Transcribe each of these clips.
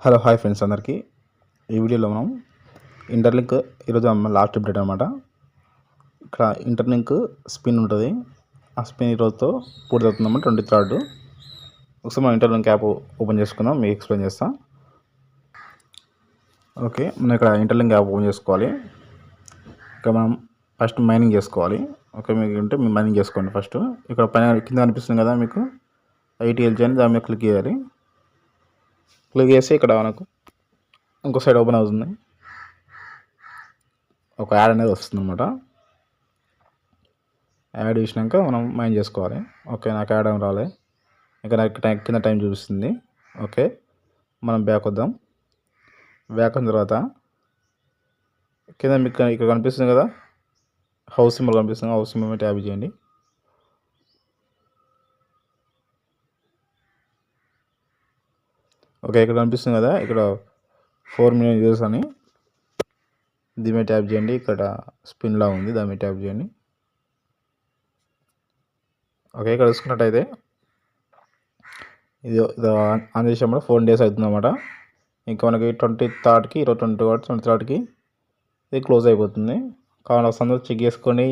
Hello hi friends అందరికీ. ఈ వీడియోలో మనం ఇంటర్లింక్ ఈరోజు లాస్ట్ అప్డేట్ అనమాట. ఇక్కడ ఇంటర్లింక్ స్పిన్ ఉంటుంది. ఆ స్పిన్ ఈరోజుతో పూర్తవుతుందన్నమాట. 23rd. ఒకసారి మనం ఇంటర్లింక్ యాప్ ఓపెన్ చేసుకుందాం, మీకు ఎక్స్ప్లెయిన్ చేస్తాం. ఓకే, మనం ఇక్కడ ఇంటర్లింక్ యాప్ ఓపెన్ చేసుకోవాలి. ఇక్కడ మనం ఫస్ట్ మైనింగ్ చేసుకోవాలి. ఓకే, మీకు ఉంటే మీరు మైనింగ్ చేసుకోండి ఫస్ట్. ఇక్కడ పైన కింద అనిపిస్తుంది కదా మీకు ITLG అని, దాని మీద క్లిక్ చేయాలి. క్లిక్ చేసి ఇక్కడ మనకు ఇంకో సైడ్ ఓపెన్ అవుతుంది. ఒక యాడ్ అనేది వస్తుంది అనమాట. యాడ్ చేసినాక మనం మైన్ చేసుకోవాలి. ఓకే, నాకు యాడ్ ఏం రాలే, ఇంకా నాకు కింద టైం చూపిస్తుంది. ఓకే, మనం బ్యాక్ వద్దాం. బ్యాక్ అయిన తర్వాత కింద మీకు ఇక్కడ కనిపిస్తుంది కదా హౌస్ సింబల్ కనిపిస్తుంది. హౌస్ సింబల్ మీద ట్యాప్ చేయండి. ఓకే, ఇక్కడ కనిపిస్తుంది కదా, ఇక్కడ 4 million వ్యూస్ అని, దీని మీద ట్యాప్ చేయండి. ఇక్కడ స్పిన్లా ఉంది, దాని మీద ట్యాప్ చేయండి. ఓకే, ఇక్కడ చూసుకున్నట్టయితే ఇది ఆన్ చేసినప్పుడు 4 days అవుతుంది అన్నమాట. ఇంకా మనకి 23rd ఈరోజు 23rd ఇది క్లోజ్ అయిపోతుంది. కావాలి అందరూ చెక్ చేసుకొని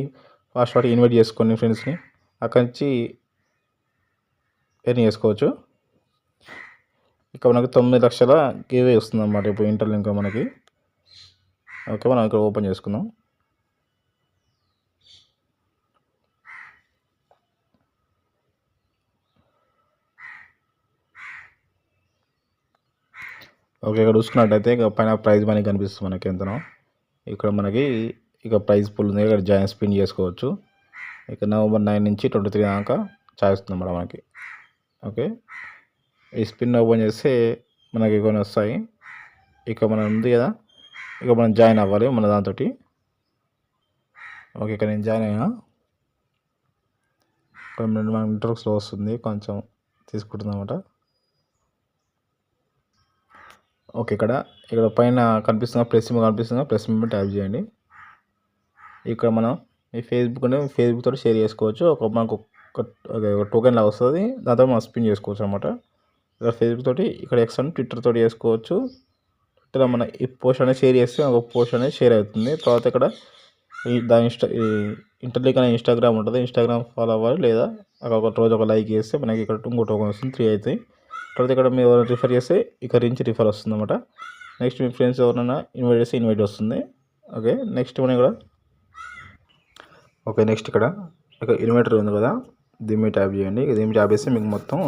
ఫాస్ట్ ఇన్వైట్ చేసుకోండి ఫ్రెండ్స్ని. అక్కడి నుంచి ఎర్న్ చేసుకోవచ్చు. ఇక మనకి 9 లక్షల గివ్ అవే వస్తుంది అన్నమాట ఇప్పుడు ఇంటర్లింక్ మనకి. ఓకే, మనం ఇక్కడ ఓపెన్ చేసుకుందాం. ఓకే, ఇక్కడ చూసుకున్నట్టయితే ఇక పైన ప్రైజ్ మనీ కనిపిస్తుంది మనకి ఎంతనో. ఇక్కడ మనకి ఇక ప్రైజ్ పుల్ ఉంది, ఇక్కడ జాయిన్ స్పిన్ చేసుకోవచ్చు. ఇక November 9 నుంచి 23 దాకా ఛాయిస్ ఉంది అన్నమాట మనకి. ఓకే, ఈ స్పిన్ ఓపెన్ చేస్తే మనకి కొన్ని వస్తాయి. ఇక మనం ఉంది కదా, ఇక మనం జాయిన్ అవ్వాలి మన దాంతో. ఓకే, ఇక్కడ నేను జాయిన్ అయినా. మన ఇంటర్వ్యూ స్లో వస్తుంది, కొంచెం తీసుకుంటుంది అన్నమాట. ఓకే, ఇక్కడ పైన కనిపిస్తున్న ప్లస్ సింబల్ కనిపిస్తుంది, ప్లస్ సింబల్ ట్యాప్ చేయండి. ఇక్కడ మనం ఈ ఫేస్బుక్ తోటి షేర్ చేసుకోవచ్చు. మనకు ఒక టోకెన్ లాగా వస్తుంది, దాంతో మనం స్పిన్ చేసుకోవచ్చు అనమాట. ఇక్కడ ఫేస్బుక్ తోటి, ఇక్కడ X అని ట్విట్టర్ తోటి చేసుకోవచ్చు. ట్విట్టర్లో మన ఈ పోస్ట్ అనేది షేర్ చేస్తే ఒక పోస్ట్ అనేది షేర్ అవుతుంది. తర్వాత ఇక్కడ దాని ఇంటర్లింక్ అనే ఇన్స్టాగ్రామ్ ఉంటుంది, ఇన్స్టాగ్రామ్ ఫాలో అవ్వాలి. లేదా అక్కడ ఒక రోజు ఒక లైక్ చేస్తే మనకి ఇక్కడ ఇంకో టోకెన్ వస్తుంది, 3 అవుతాయి. తర్వాత ఇక్కడ మీరు ఎవరైనా రిఫర్ చేస్తే ఇక్కడ నుంచి రిఫర్ వస్తుంది అనమాట. నెక్స్ట్ మీ ఫ్రెండ్స్ ఎవరైనా ఇన్వైట్ చేస్తే ఇన్వైట్ వస్తుంది. ఓకే, నెక్స్ట్ మనం ఇక్కడ నెక్స్ట్ ఇక్కడ ఇన్వర్టర్ ఉంది కదా, దీని మీద ట్యాప్ చేయండి. దీని మీద ట్యాప్ చేస్తే మీకు మొత్తం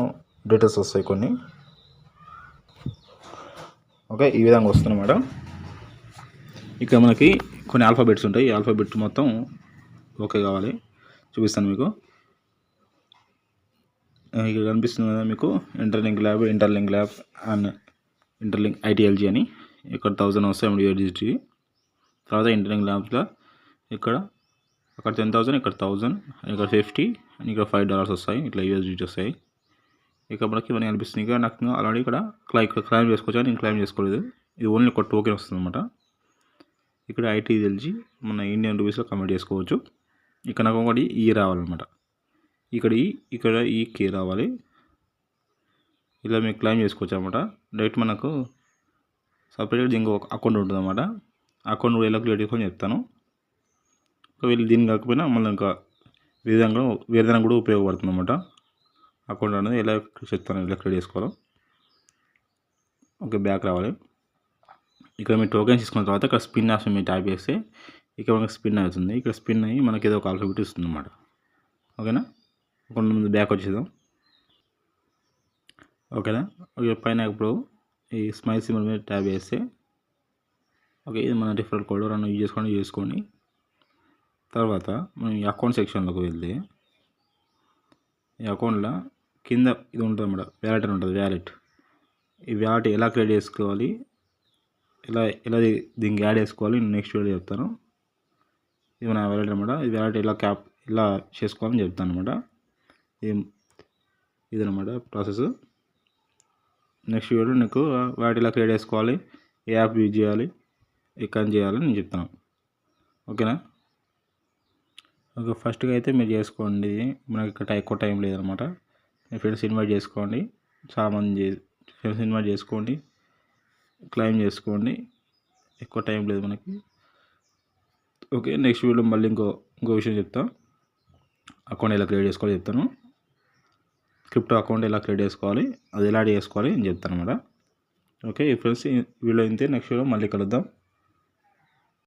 డీటెయిల్స్ వస్తాయి కొన్ని. ఓకే, ఈ విధంగా వస్తుంది మేడం. ఇక్కడ మనకి కొన్ని ఆల్ఫాబెట్స్ ఉంటాయి. ఈ ఆల్ఫాబెట్ మొత్తం ఓకే కావాలి, చూపిస్తాను మీకు. ఇక్కడ కనిపిస్తుంది కదా మీకు interlink lab and interlink ITLG అని. ఇక్కడ 1000 వస్తాయి MD8 తర్వాత ఇంటర్లింక్ ల్యాబ్స్లో అక్కడ 10,000, ఇక్కడ 1000, ఇక్కడ 50 అండ్ ఇక్కడ $5 వస్తాయి. ఇట్లా USDT వస్తాయి. ఇక్కడ మనకి ఇవన్నీ అనిపిస్తుంది. ఇంకా నాకు ఆల్రెడీ ఇక్కడ క్లైమ్ చేసుకోవచ్చు, నేను క్లైమ్ చేసుకోలేదు. ఇది ఓన్లీ ఒక టోకెన్ వస్తుంది అనమాట. ఇక్కడ ITLG మన ఇండియన్ రూపీస్లో కన్వర్ట్ చేసుకోవచ్చు. ఇక్కడ నాకు ఒకటి రావాలన్నమాట. ఇక్కడ ఈ కే రావాలి. ఇలా మీరు క్లైమ్ చేసుకోవచ్చు అనమాట. డైరెక్ట్ మనకు సపరేట్గా ఇంకో అకౌంట్ ఉంటుంది అనమాట. అకౌంట్ ఎలా క్రియేట్ చేసుకొని చెప్తాను. ఒకవేళ దీన్ని కాకపోయినా మళ్ళీ ఇంకా వేరే కూడా ఉపయోగపడుతుంది అనమాట. అకౌంట్ అనేది ఎలా చెప్తాను, ఎలా క్రియేట్ చేసుకోవాలో. ఓకే, బ్యాక్ రావాలి. ఇక్కడ మీరు టోకెన్స్ తీసుకున్న తర్వాత ఇక్కడ స్పిన్ ఆప్షన్ మీరు ట్యాప్ చేస్తే ఇక్కడ మనకి స్పిన్ అవుతుంది. ఇక్కడ స్పిన్ అయ్యి మనకి ఏదో ఒక ఆల్ఫాబెట్ ఇస్తుంది అన్నమాట. ఓకేనా, కొంతమంది బ్యాక్ వచ్చేద్దాం. ఓకేనా, ఓకే, పైన ఇప్పుడు ఈ స్మైల్ సింబల్ మీద ట్యాప్ చేస్తే ఓకే, ఇది మన రిఫరల్ కోడ్ రన్ యూజ్ చేసుకోండి. తర్వాత మనం ఈ అకౌంట్ సెక్షన్లోకి వెళ్తే ఈ అకౌంట్లో కింద ఇది ఉంటుంది అన్నమాట, వ్యాలెట్ అని ఉంటుంది. ఈ వ్యాలెట్ ఎలా క్రియేట్ చేసుకోవాలి, ఎలా దీనికి యాడ్ చేసుకోవాలి నెక్స్ట్ వీడియో చెప్తాను. ఇది మన వ్యాలెట్ అనమాట. ఈ వ్యాలెట్ ఎలా చేసుకోవాలని చెప్తాను అనమాట. ఇదనమాట ప్రాసెస్. నెక్స్ట్ వీడియో నీకు వ్యాలెట్ ఎలా క్రియేట్ చేసుకోవాలి, ఏ యాప్ యూజ్ చేయాలి, ఎక్కడ చేయాలని నేను చెప్తాను. ఓకేనా, ఓకే, ఫస్ట్గా అయితే మీరు చేసుకోండి. మనకి ఇక్కడ ఎక్కువ టైం లేదనమాట. మీ ఫ్రెండ్స్ ఇన్వైట్ చేసుకోండి, చాలామంది ఫ్రెండ్స్ ఇన్వైట్ చేసుకోండి. క్లెయిమ్ చేసుకోండి. ఎక్కువ టైం లేదు మనకి. ఓకే, నెక్స్ట్ వీడియో మళ్ళీ ఇంకో విషయం చెప్తా. అకౌంట్ ఎలా క్రియేట్ చేసుకోవాలో చెప్తాను. క్రిప్టో అకౌంట్ ఎలా క్రియేట్ చేసుకోవాలి, అది ఎలా చేసుకోవాలి అని చెప్తాను అన్నమాట. ఓకే ఫ్రెండ్స్, ఈ వీడియో ఇంతే. నెక్స్ట్ వీడియో మళ్ళీ కలుద్దాం.